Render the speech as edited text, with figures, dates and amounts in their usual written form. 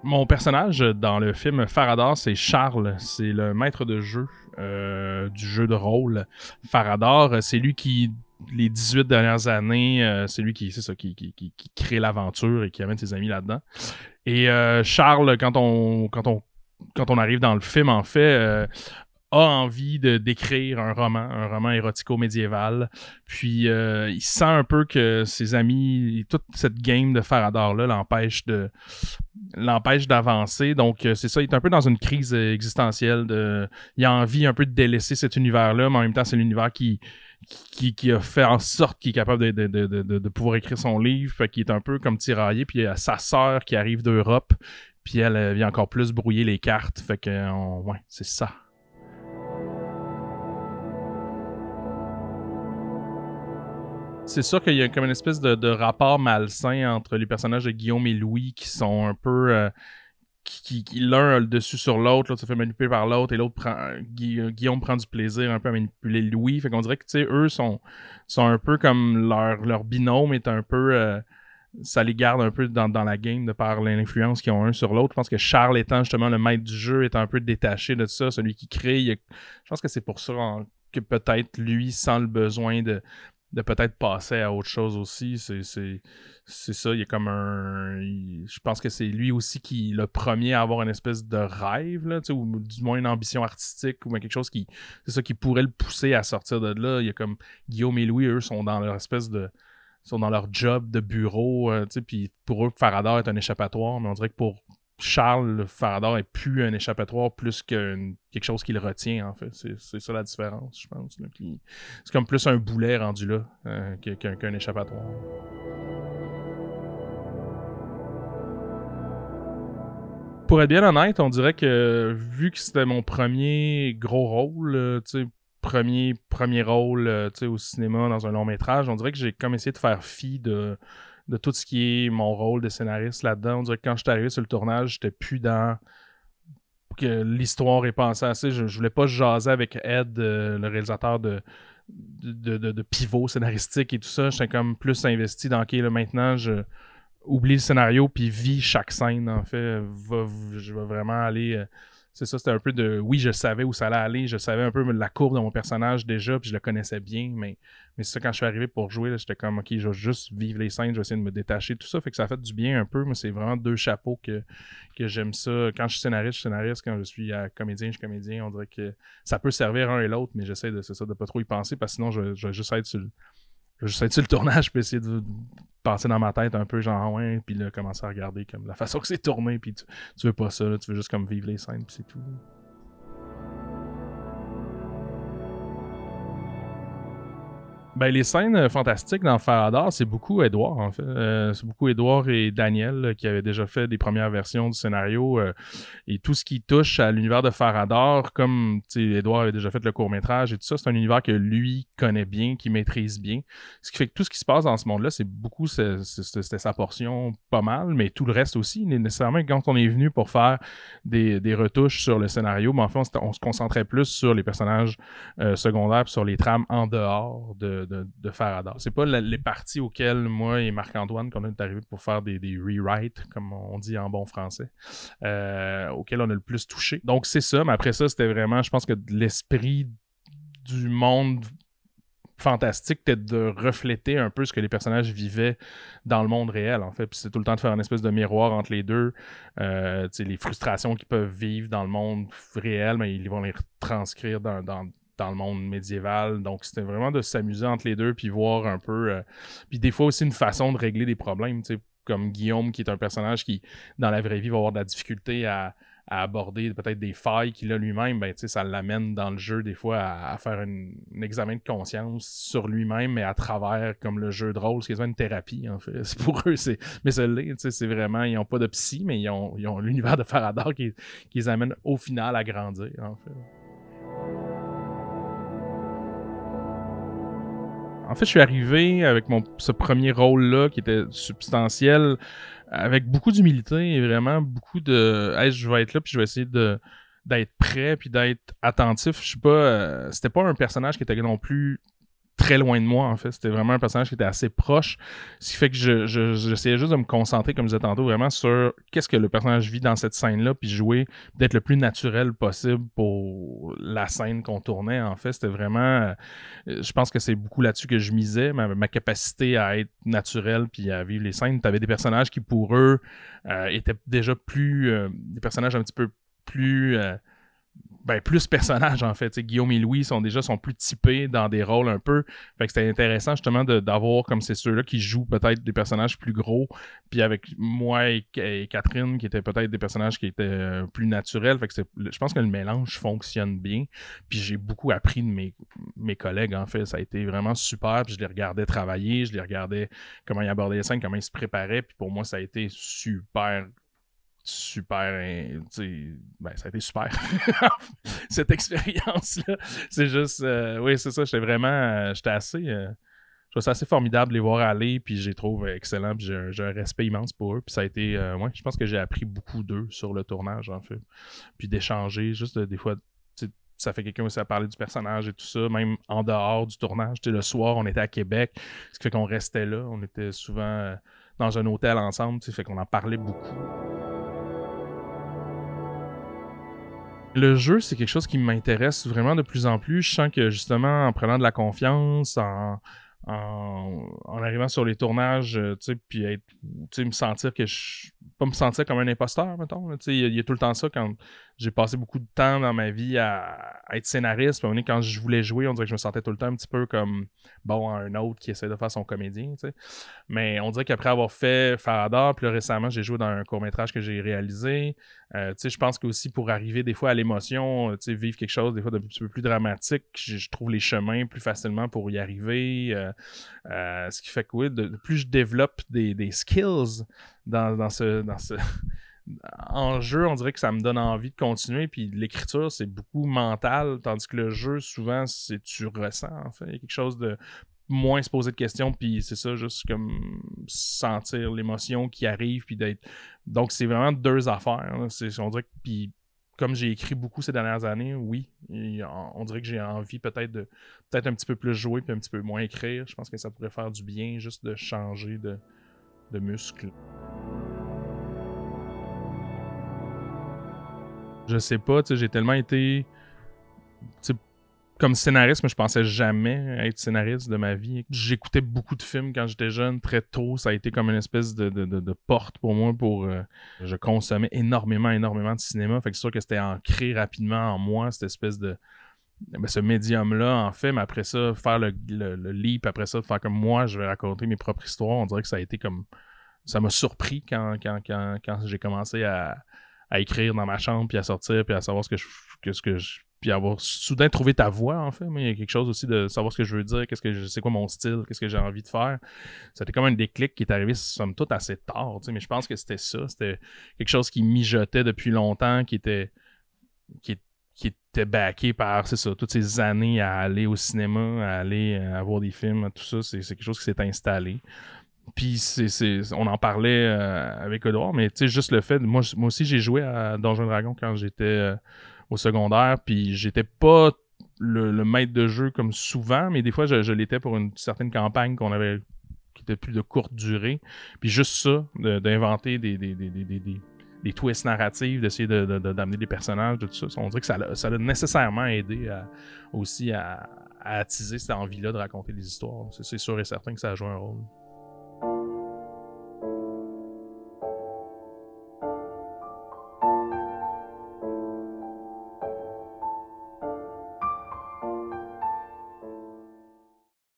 Mon personnage dans le film Faradar, c'est Charles. C'est le maître de jeu du jeu de rôle. Faradar, c'est lui qui, les 18 dernières années, c'est lui qui, c'est ça, qui crée l'aventure et qui amène ses amis là-dedans. Et Charles, quand on arrive dans le film, en fait, a envie d'écrire un roman érotico-médiéval. Puis il sent un peu que ses amis, toute cette game de Faradar-là l'empêche d'avancer. Donc c'est ça, il est un peu dans une crise existentielle. Il a envie un peu de délaisser cet univers-là, mais en même temps, c'est l'univers qui a fait en sorte qu'il est capable de pouvoir écrire son livre. Fait qu'il est un peu comme tiraillé. Puis il y a sa sœur qui arrive d'Europe. Puis elle vient encore plus brouiller les cartes. Fait que, ouais, c'est ça. C'est sûr qu'il y a comme une espèce de rapport malsain entre les personnages de Guillaume et Louis qui sont un peu... l'un a le dessus sur l'autre se fait manipuler par l'autre et l'autre Guillaume prend du plaisir un peu à manipuler Louis. Fait qu'on dirait que, tu sais, eux sont un peu comme leur binôme est un peu... ça les garde un peu dans la game de par l'influence qu'ils ont un sur l'autre. Je pense que Charles étant justement le maître du jeu est un peu détaché de ça, celui qui crée. Je pense que c'est pour ça que peut-être lui sent le besoin de peut-être passer à autre chose aussi. C'est ça, il y a comme je pense que c'est lui aussi qui est le premier à avoir une espèce de rêve, là, ou du moins une ambition artistique, ou quelque chose c'est ça qui pourrait le pousser à sortir de là. Il y a comme Guillaume et Louis, eux, sont dans leur espèce de... sont dans leur job de bureau, puis pour eux, Faradar est un échappatoire, mais on dirait que pour Charles, le Faradar est plus un échappatoire plus que quelque chose qui le retient, en fait. C'est ça la différence, je pense. Là. C'est comme plus un boulet rendu là qu'un échappatoire. Pour être bien honnête, on dirait que vu que c'était mon premier gros rôle, premier rôle au cinéma dans un long métrage, on dirait que j'ai comme essayé de faire fi de tout ce qui est mon rôle de scénariste là-dedans. On dirait que quand je suis arrivé sur le tournage, j'étais plus dans que l'histoire est pensée assez. Je voulais pas jaser avec Ed, le réalisateur de pivot scénaristique et tout ça. J'étais comme plus investi dans là, maintenant, je oublie le scénario puis vis chaque scène, en fait. Je vais vraiment aller... c'est ça, c'était un peu de... Oui, je savais où ça allait aller, je savais un peu la courbe de mon personnage déjà, puis je le connaissais bien, mais c'est ça, quand je suis arrivé pour jouer, là, j'étais comme, OK, je vais juste vivre les scènes, je vais essayer de me détacher, tout ça, fait que ça a fait du bien un peu, mais c'est vraiment deux chapeaux que j'aime ça. Quand je suis scénariste, quand je suis comédien, je suis comédien, on dirait que ça peut servir un et l'autre, mais j'essaie de pas trop y penser, parce que sinon, je vais juste être sur le tournage, puis essayer de passer dans ma tête un peu genre ouais, puis là commencer à regarder comme la façon que c'est tourné, puis tu veux pas ça, là, tu veux juste comme vivre les scènes, puis c'est tout. Ben, les scènes fantastiques dans Faradar, c'est beaucoup Edouard, en fait. C'est beaucoup Edouard et Daniel qui avaient déjà fait des premières versions du scénario. Et tout ce qui touche à l'univers de Faradar, comme Edouard avait déjà fait le court-métrage et tout ça, c'est un univers que lui connaît bien, qu'il maîtrise bien. Ce qui fait que tout ce qui se passe dans ce monde-là, c'est beaucoup, c'était sa portion pas mal, mais tout le reste aussi. Nécessairement, quand on est venu pour faire des retouches sur le scénario, mais en fait, on se concentrait plus sur les personnages secondaires, sur les trames en dehors de Faradar. C'est pas les parties auxquelles moi et Marc-Antoine, qu'on est arrivé pour faire des rewrites, comme on dit en bon français, auxquels on a le plus touché. Donc c'est ça, mais après ça, c'était vraiment, je pense que l'esprit du monde fantastique, c'était de refléter un peu ce que les personnages vivaient dans le monde réel, en fait. Puis c'est tout le temps de faire une espèce de miroir entre les deux. Les frustrations qu'ils peuvent vivre dans le monde réel, mais ils vont les retranscrire dans le monde médiéval. Donc, c'était vraiment de s'amuser entre les deux puis voir un peu... puis des fois aussi une façon de régler des problèmes, tu sais, comme Guillaume, qui est un personnage qui, dans la vraie vie, va avoir de la difficulté à aborder peut-être des failles qu'il a lui-même, ben, ça l'amène dans le jeu des fois à faire un examen de conscience sur lui-même, mais à travers comme le jeu de rôle, c'est quasiment une thérapie en fait. Pour eux, mais ça l'est, c'est vraiment, ils n'ont pas de psy, mais ils ont l'univers de Faradar qui les amène au final à grandir en fait. En fait, je suis arrivé avec ce premier rôle-là qui était substantiel, avec beaucoup d'humilité et vraiment beaucoup de hey, je vais être là puis je vais essayer d'être prêt puis d'être attentif. Je sais pas, c'était pas un personnage qui était non plus très loin de moi, en fait. C'était vraiment un personnage qui était assez proche, ce qui fait que j'essayais juste de me concentrer, comme je disais tantôt, vraiment sur qu'est-ce que le personnage vit dans cette scène-là, puis jouer d'être le plus naturel possible pour la scène qu'on tournait, en fait. C'était vraiment... je pense que c'est beaucoup là-dessus que je misais, ma capacité à être naturel puis à vivre les scènes. T'avais des personnages qui, pour eux, étaient déjà plus... des personnages un petit peu plus... plus personnages, en fait. T'sais, Guillaume et Louis sont plus typés dans des rôles un peu. Fait que c'était intéressant, justement, d'avoir comme c'est ceux-là qui jouent peut-être des personnages plus gros, puis avec moi et Catherine, qui étaient peut-être des personnages qui étaient plus naturels. Fait que je pense que le mélange fonctionne bien. Puis j'ai beaucoup appris de mes collègues, en fait. Ça a été vraiment super. Puis je les regardais travailler, je les regardais comment ils abordaient les scènes, comment ils se préparaient. Puis pour moi, ça a été super, ça a été super cette expérience-là. C'est juste oui, c'est ça, j'étais assez je trouve ça assez formidable de les voir aller, puis je les trouve excellents, puis j'ai un respect immense pour eux, puis ça a été ouais, je pense que j'ai appris beaucoup d'eux sur le tournage, en fait, puis d'échanger, juste des fois, ça fait quelqu'un aussi à parler du personnage et tout ça, même en dehors du tournage. Le soir, on était à Québec, ce qui fait qu'on restait là, on était souvent dans un hôtel ensemble, fait qu'on en parlait beaucoup. Le jeu, c'est quelque chose qui m'intéresse vraiment de plus en plus. Je sens que, justement, en prenant de la confiance, en arrivant sur les tournages, puis me sentir pas me sentir comme un imposteur, mettons. Il y a tout le temps ça quand j'ai passé beaucoup de temps dans ma vie à être scénariste. Puis quand je voulais jouer, on dirait que je me sentais tout le temps un petit peu comme, un autre qui essaie de faire son comédien, t'sais. Mais on dirait qu'après avoir fait Faradar, puis là, récemment, j'ai joué dans un court-métrage que j'ai réalisé. Je pense que aussi pour arriver des fois à l'émotion, vivre quelque chose des fois d'un petit peu plus dramatique, je trouve les chemins plus facilement pour y arriver. Ce qui fait que oui, plus je développe des skills dans ce en jeu, on dirait que ça me donne envie de continuer. Puis l'écriture, c'est beaucoup mental, tandis que le jeu, souvent, c'est tu ressens, en fait. Il y a quelque chose de moins se poser de questions, puis c'est ça, juste comme sentir l'émotion qui arrive, puis d'être... Donc, c'est vraiment deux affaires. On dirait que... Puis, comme j'ai écrit beaucoup ces dernières années, oui, on dirait que j'ai envie peut-être un petit peu plus jouer, puis un petit peu moins écrire. Je pense que ça pourrait faire du bien, juste de changer de muscle. Je sais pas, j'ai tellement été... Comme scénariste, mais je pensais jamais être scénariste de ma vie. J'écoutais beaucoup de films quand j'étais jeune, très tôt. Ça a été comme une espèce de porte pour moi. Je consommais énormément de cinéma. Fait que c'est sûr que c'était ancré rapidement en moi, cette espèce de... ce médium-là, en fait. Mais après ça, faire le leap, après ça, faire comme moi, je vais raconter mes propres histoires. On dirait que ça a été comme... Ça m'a surpris quand j'ai commencé à écrire dans ma chambre, puis à sortir, puis à savoir puis avoir soudain trouvé ta voix, en fait. Mais il y a quelque chose aussi de savoir ce que je veux dire, c'est quoi mon style, qu'est-ce que j'ai envie de faire. C'était comme un déclic qui est arrivé, somme toute, assez tard, mais je pense que c'était ça. C'était quelque chose qui mijotait depuis longtemps, qui était backé par, c'est ça, toutes ces années à aller au cinéma, à aller à voir des films, tout ça, c'est quelque chose qui s'est installé. Puis on en parlait avec Edouard, mais tu sais, juste le fait, moi aussi j'ai joué à Donjons & Dragons quand j'étais au secondaire, puis j'étais pas le maître de jeu comme souvent, mais des fois je l'étais pour une certaine campagne qui était plus de courte durée. Puis juste ça, d'inventer des twists narratifs, d'essayer d'amener des personnages, de tout ça, on dirait que ça a nécessairement aidé aussi à attiser cette envie-là de raconter des histoires. C'est sûr et certain que ça a joué un rôle.